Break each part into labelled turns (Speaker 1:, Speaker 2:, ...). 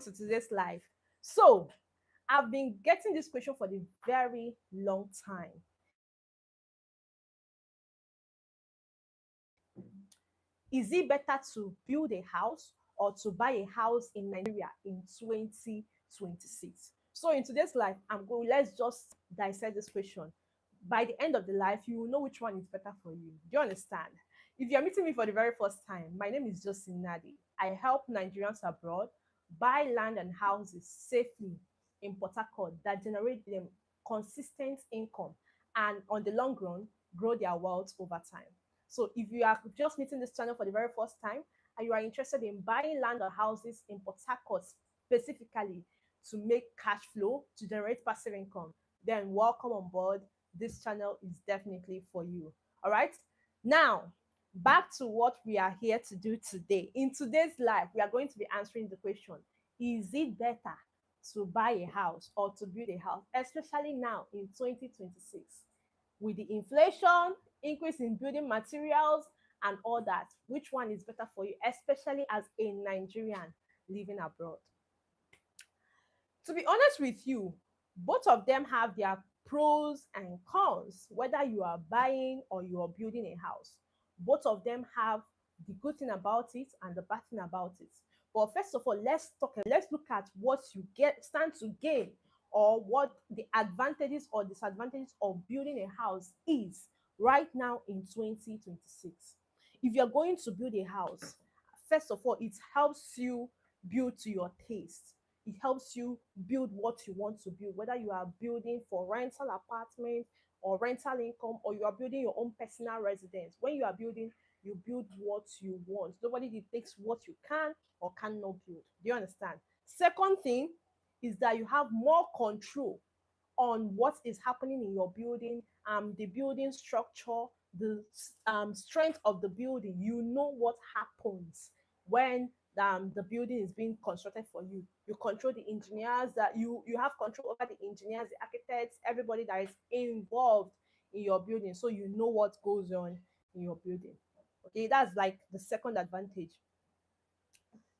Speaker 1: welcome to today's live. So, I've been getting this question for the very long time. Is it better to build a house or to buy a house in Nigeria in 2026? So, in today's life, let's just dissect this question. By the end of the life, you will know which one is better for you. Do you understand? If you're meeting me for the very first time, my name is Josie Nadi. I help Nigerians abroad buy land and houses safely in Port Harcourt that generate them consistent income and on the long run grow their wealth over time. So if you are just meeting this channel for the very first time and you are interested in buying land or houses in Port Harcourt specifically to make cash flow, to generate passive income, then welcome on board. This channel is definitely for you. All right. Now, back to what we are here to do today. In today's live, we are going to be answering the question: is it better to buy a house or to build a house, especially now in 2026, with the inflation, increase in building materials, and all that? Which one is better for you, especially as a Nigerian living abroad? To be honest with you, both of them have their pros and cons, whether you are buying or you are building a house. Both of them have the good thing about it and the bad thing about it. But first of all, let's look at what you stand to gain, or what the advantages or disadvantages of building a house is right now in 2026. If you're going to build a house, first of all, it helps you build to your taste. It helps you build what you want to build, whether you are building for rental apartment or rental income, or you are building your own personal residence. When you are building, you build what you want. Nobody dictates what you can or cannot build. Do you understand? Second thing is that you have more control on what is happening in your building, the building structure, the strength of the building. You know what happens when the building is being constructed for you. You control the engineers, that you have control over the engineers, the architects, everybody that is involved in your building. So you know what goes on in your building. Okay, that's like the second advantage.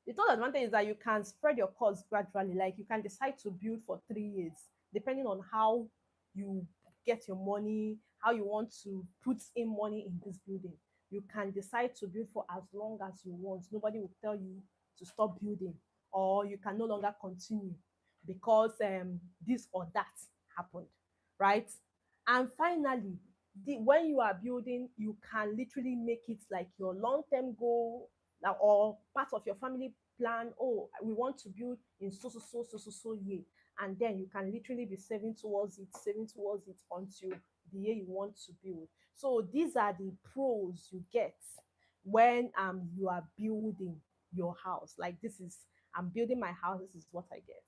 Speaker 1: The third advantage is that you can spread your costs gradually. Like, you can decide to build for 3 years, depending on how you get your money, how you want to put in money in this building. You can decide to build for as long as you want. Nobody will tell you to stop building, or you can no longer continue because this or that happened, right? And finally, when you are building, you can literally make it like your long-term goal, or part of your family plan. Oh, we want to build in so year, and then you can literally be saving towards it until the year you want to build. So these are the pros you get when you are building your house. Like, this is, I'm building my house, this is what I get,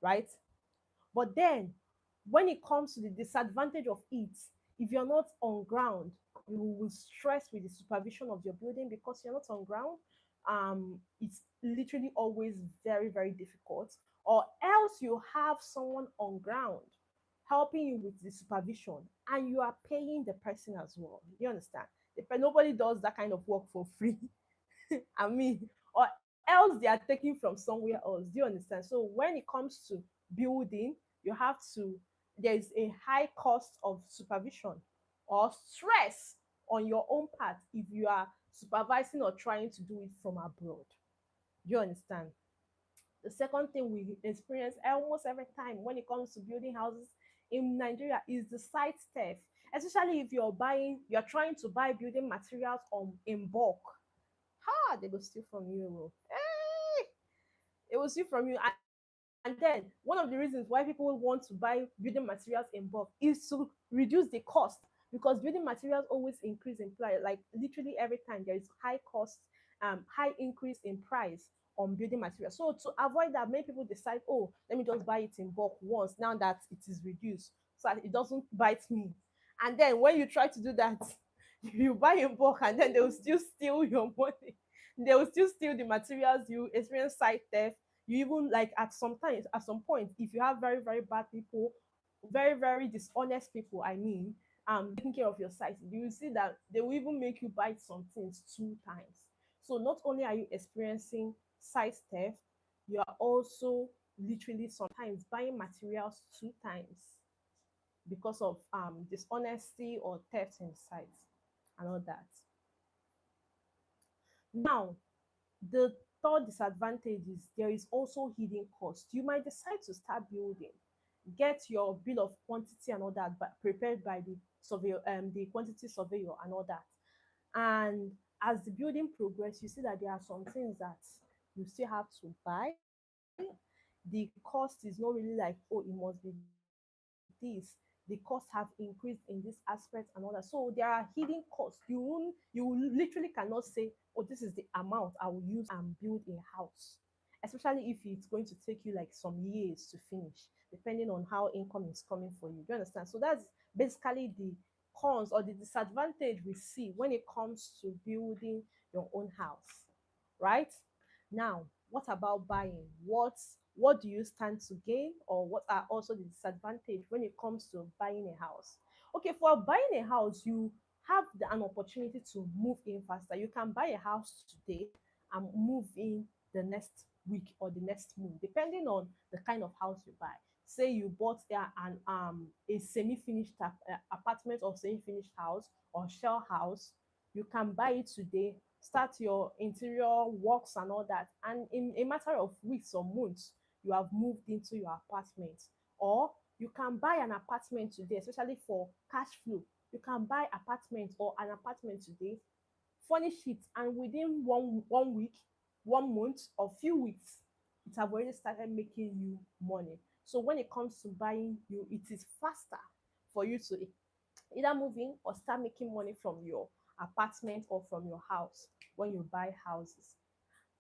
Speaker 1: right? But then when it comes to the disadvantage of it, if you're not on ground, you will stress with the supervision of your building because you're not on ground. It's literally always very, very difficult. Or else you have someone on ground helping you with the supervision, and you are paying the person as well. You understand? Nobody does that kind of work for free. I mean, or else they are taking from somewhere else. Do you understand? So when it comes to building, you have to, there is a high cost of supervision or stress on your own part if you are supervising or trying to do it from abroad. Do you understand? The second thing we experience almost every time when it comes to building houses in Nigeria is the site theft. Especially if you're trying to buy building materials in bulk. They go steal from you. Oh. Hey, it will steal from you. And then one of the reasons why people want to buy building materials in bulk is to reduce the cost, because building materials always increase in price. Like, literally every time there is high cost, high increase in price on building materials. So to avoid that, many people decide, oh, let me just buy it in bulk once now that it is reduced, so that it doesn't bite me. And then when you try to do that, you buy in bulk and then they will still steal your money. They will still steal the materials. You experience site theft. You even, like, at some point, if you have very, very bad people, very, very dishonest people, I mean, taking care of your site, you will see that they will even make you buy some things 2 times. So not only are you experiencing site theft, You are also literally sometimes buying materials two times because of dishonesty or theft in sight and all that. Now, the third disadvantage is there is also hidden cost. You might decide to start building, get your bill of quantity and all that, but prepared by the surveyor, the quantity surveyor and all that. And as the building progress, you see that there are some things that you still have to buy. The cost is not really like, oh, it must be this. The costs have increased in this aspect and all that. So there are hidden costs. You literally cannot say, oh, this is the amount I will use build a house. Especially if it's going to take you like some years to finish, depending on how income is coming for you. Do you understand? So that's basically the cons or the disadvantage we see when it comes to building your own house, right? Now, what about buying? What do you stand to gain, or what are also the disadvantage when it comes to buying a house? Okay, for buying a house, you have an opportunity to move in faster. You can buy a house today and move in the next week or the next month, depending on the kind of house you buy. Say you bought a semi-finished apartment or semi-finished house or shell house, you can buy it today, start your interior works and all that, and in a matter of weeks or months, you have moved into your apartment. Or you can buy an apartment today, especially for cash flow. You can buy apartment or an apartment today, furnish it, and within one week, 1 month, or few weeks, it have already started making you money. So when it comes to buying, you it is faster for you to either move in or start making money from your apartment or from your house when you buy houses.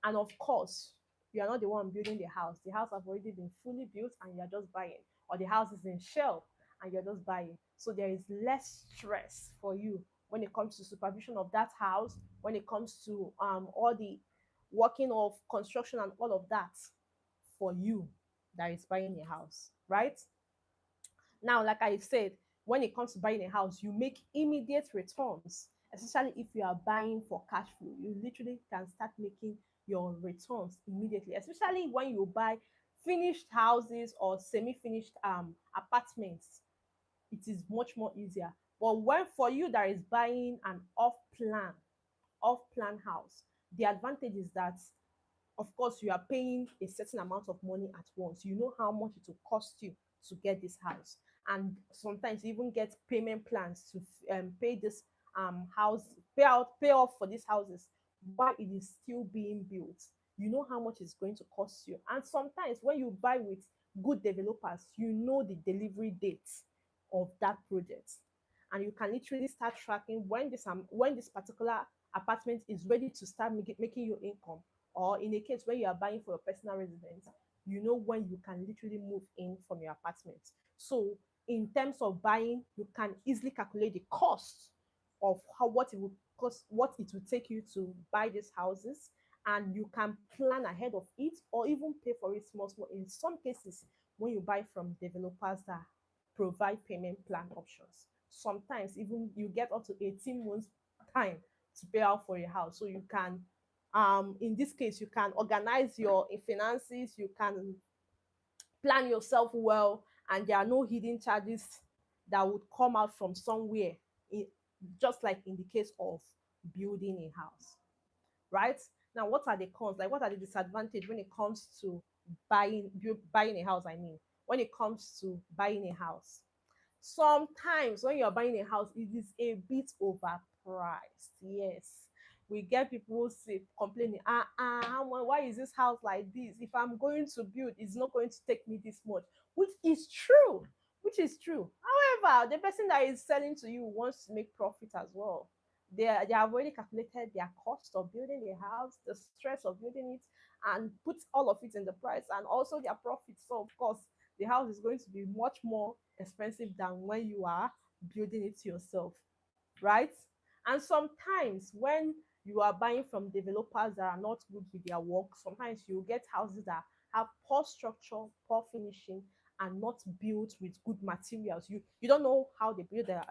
Speaker 1: And of course, you are not the one building the house. The house have already been fully built and you're just buying, or the house is in shell and you're just buying. So there is less stress for you when it comes to supervision of that house, when it comes to all the working of construction and all of that for you that is buying a house, right? Now, like I said, when it comes to buying a house, you make immediate returns, especially if you are buying for cash flow. You literally can start making your returns immediately, especially when you buy finished houses or semi-finished apartments. It is much more easier. But when for you that is buying an off plan house, the advantage is that of course you are paying a certain amount of money at once. You know how much it will cost you to get this house, and sometimes you even get payment plans to pay this house, pay off for these houses while it is still being built. You know how much it's going to cost you, and sometimes when you buy with good developers, you know the delivery date of that project, and you can literally start tracking when this particular apartment is ready to start making you income. Or in a case where you are buying for your personal residence, you know when you can literally move in from your apartment. So in terms of buying, you can easily calculate the cost of how what it will cost, what it will take you to buy these houses, and you can plan ahead of it or even pay for it small small. In some cases, when you buy from developers that provide payment plan options, sometimes even you get up to 18 months time to pay out for a house. So you can in this case, you can organize your finances, you can plan yourself well, and there are no hidden charges that would come out from somewhere, in, just like in the case of building a house, right? Now, what are the cons? Like, what are the disadvantages when it comes to buying a house? I mean, when it comes to buying a house, sometimes when you're buying a house, it is a bit overpriced. Yes, we get people say complaining, why is this house like this? If I'm going to build, it's not going to take me this much, which is true. Which is true. However, the person that is selling to you wants to make profit as well. They have already calculated their cost of building a house, the stress of building it, and put all of it in the price, and also their profit. So of course, the house is going to be much more expensive than when you are building it yourself, right? And sometimes when you are buying from developers that are not good with their work, sometimes you get houses that have poor structure, poor finishing, and not built with good materials. You don't know how they build their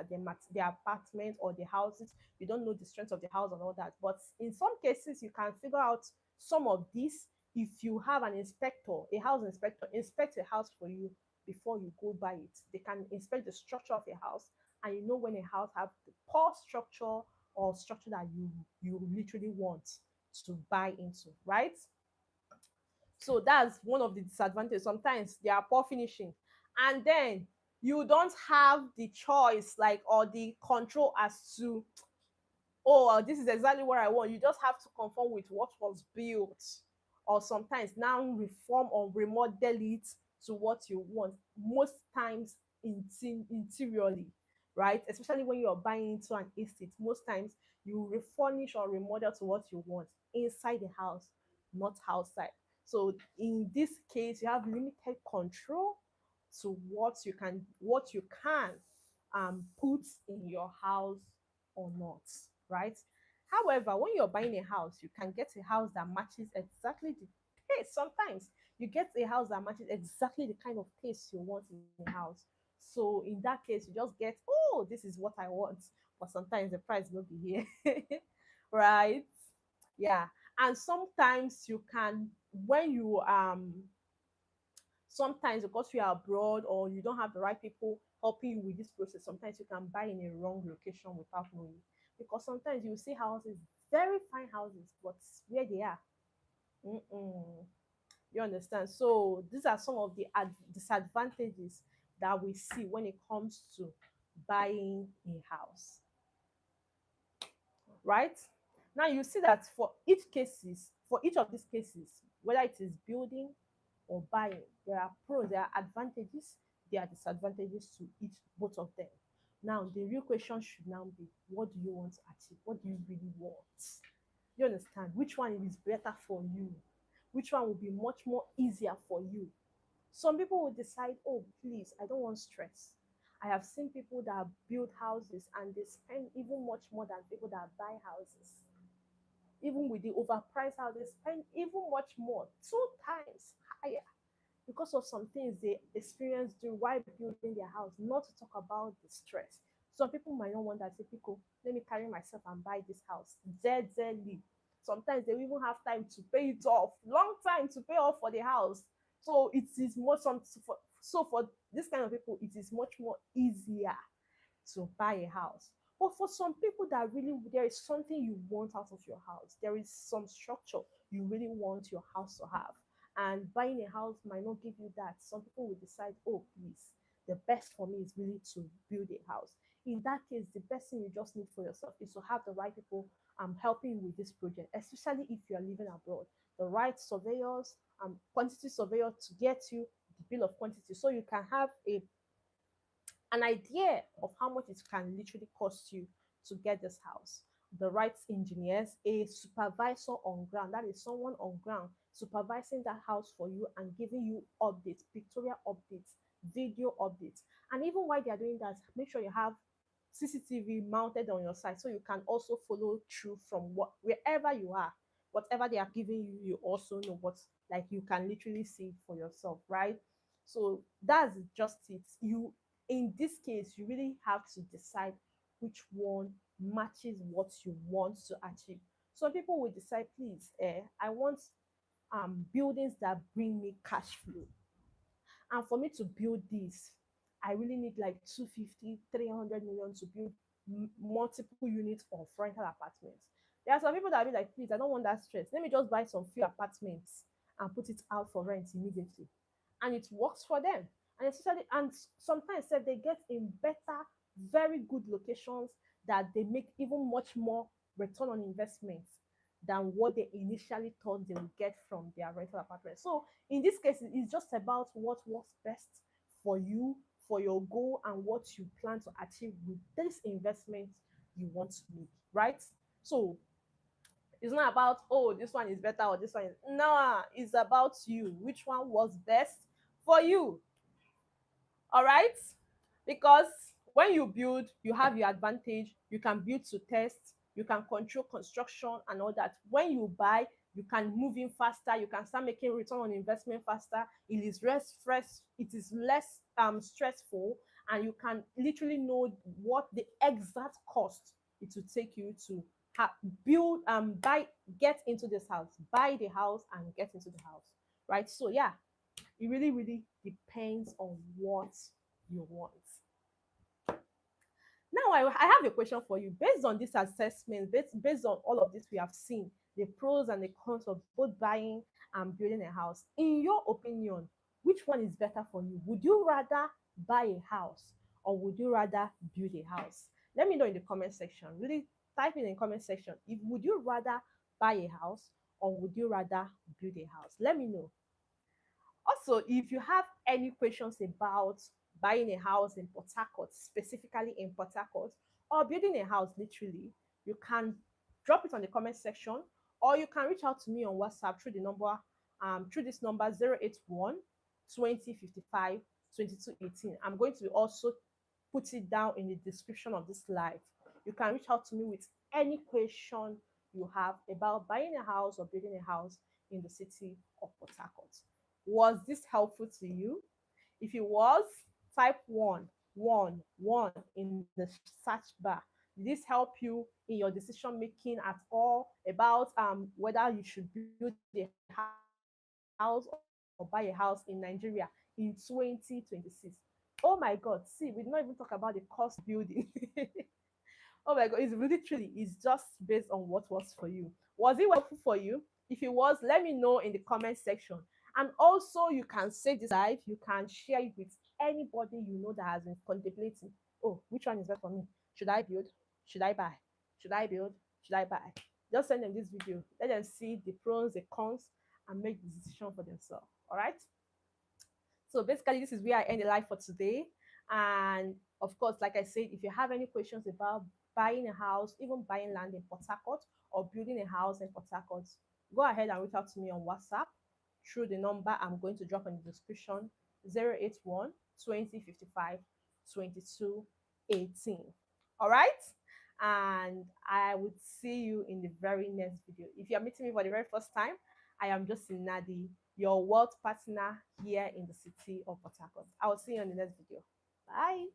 Speaker 1: apartment or the houses. You don't know the strength of the house and all that. But in some cases, you can figure out some of this if you have an inspector, a house inspector, inspect a house for you before you go buy it. They can inspect the structure of a house, and you know when a house have the poor structure or structure that you literally want to buy into, right? So that's one of the disadvantages. Sometimes they are poor finishing, and then you don't have the choice, like, or the control as to, oh, this is exactly what I want. You just have to conform with what was built, or sometimes now reform or remodel it to what you want. Most times, interiorly, right? Especially when you're buying into an estate, most times you refurnish or remodel to what you want inside the house, not outside. So in this case, you have limited control to what you can put in your house or not, right? However, when you're buying a house, you can get a house that matches exactly the taste. Sometimes you get a house that matches exactly the kind of taste you want in a house. So in that case, you just get, oh, this is what I want. But sometimes the price will be here, right? Yeah. And sometimes you can, when you sometimes because you are abroad or you don't have the right people helping you with this process, sometimes you can buy in a wrong location without knowing. Because sometimes you see houses, very fine houses, but where they are, mm-mm, you understand? So these are some of the disadvantages that we see when it comes to buying a house, right? Now you see that for each of these cases, whether it is building or buying, there are pros, there are advantages, there are disadvantages to each both of them. Now the real question should now be, what do you want to achieve? What do you really want? You understand? Which one is better for you? Which one will be much more easier for you? Some people will decide, oh, please, I don't want stress. I have seen people that build houses and they spend even much more than people that buy houses. Even with the overpriced house, they spend even much more, two times higher, because of some things they experience during while building their house, not to talk about the stress. Some people might not want that. Say, people, let me carry myself and buy this house. Deadly. Sometimes they even have time to pay it off, long time to pay off for the house. So it is more some for, so for this kind of people, it is much more easier to buy a house. But for some people that really, there is something you want out of your house, there is some structure you really want your house to have. And buying a house might not give you that. Some people will decide, oh, please, the best for me is really to build a house. In that case, the best thing you just need for yourself is to have the right people helping you with this project, especially if you are living abroad. The right surveyors, quantity surveyor to get you the bill of quantity so you can have an idea of how much it can literally cost you to get this house. The right engineers, a supervisor on ground, that is someone on ground supervising that house for you and giving you updates, pictorial updates, video updates. And even while they are doing that, make sure you have CCTV mounted on your side so you can also follow through from wherever you are. Whatever they are giving you, you also know what, like, you can literally see it for yourself, right? So that's just it. You, in this case, you really have to decide which one matches what you want to achieve. Some people will decide, please, I want buildings that bring me cash flow. And for me to build this, I really need like 250, 300 million to build multiple units of rental apartments. There are some people that will be like, please, I don't want that stress. Let me just buy some few apartments and put it out for rent immediately. And it works for them. And especially, and sometimes they get in better, very good locations that they make even much more return on investment than what they initially thought they would get from their rental apartment. So in this case, it's just about what works best for you, for your goal, and what you plan to achieve with this investment you want to make, right? So it's not about, oh, this one is better or this one is, no, it's about you, which one was best for you. All right, because when you build, you have your advantage. You can build to test, you can control construction and all that. When you buy, you can move in faster, you can start making return on investment faster. It is less stressful, and you can literally know what the exact cost it will take you to build buy get into this house, buy the house and get into the house, right? So yeah, it really really depends on what you want. Now I have a question for you. Based on this assessment, based on all of this we have seen, the pros and the cons of both buying and building a house, in your opinion, which one is better for you? Would you rather buy a house or would you rather build a house? Let me know in the comment section. Really type in the comment section. If would you rather buy a house or would you rather build a house? Let me know. Also, if you have any questions about buying a house in Port Harcourt, specifically in Port Harcourt, or building a house literally, you can drop it on the comment section, or you can reach out to me on WhatsApp through this number 081 2055 2218. I'm going to also put it down in the description of this live. You can reach out to me with any question you have about buying a house or building a house in the city of Port Harcourt. Was this helpful to you? If it was, type one in the search bar. Did this help you in your decision making at all about whether you should build a house or buy a house in Nigeria in 2026? Oh my God, see, we did not even talk about the cost of building. Oh my God, it's really truly, it's just based on what works for you. Was it helpful for you? If it was, let me know in the comment section. And also, you can save this live, you can share it with anybody you know that has been contemplating. Oh, which one is best for me? Should I build? Should I buy? Should I build? Should I buy? Just send them this video. Let them see the pros, the cons, and make the decision for themselves. All right. So basically, this is where I end the live for today. And of course, like I said, if you have any questions about buying a house, even buying land in Port Harcourt or building a house in Port Harcourt, go ahead and reach out to me on WhatsApp through the number I'm going to drop in the description 081 2055 2218. All right. And I would see you in the very next video. If you're meeting me for the very first time, I am just Nadi, your world partner here in the city of Port Harcourt. I will see you in the next video. Bye.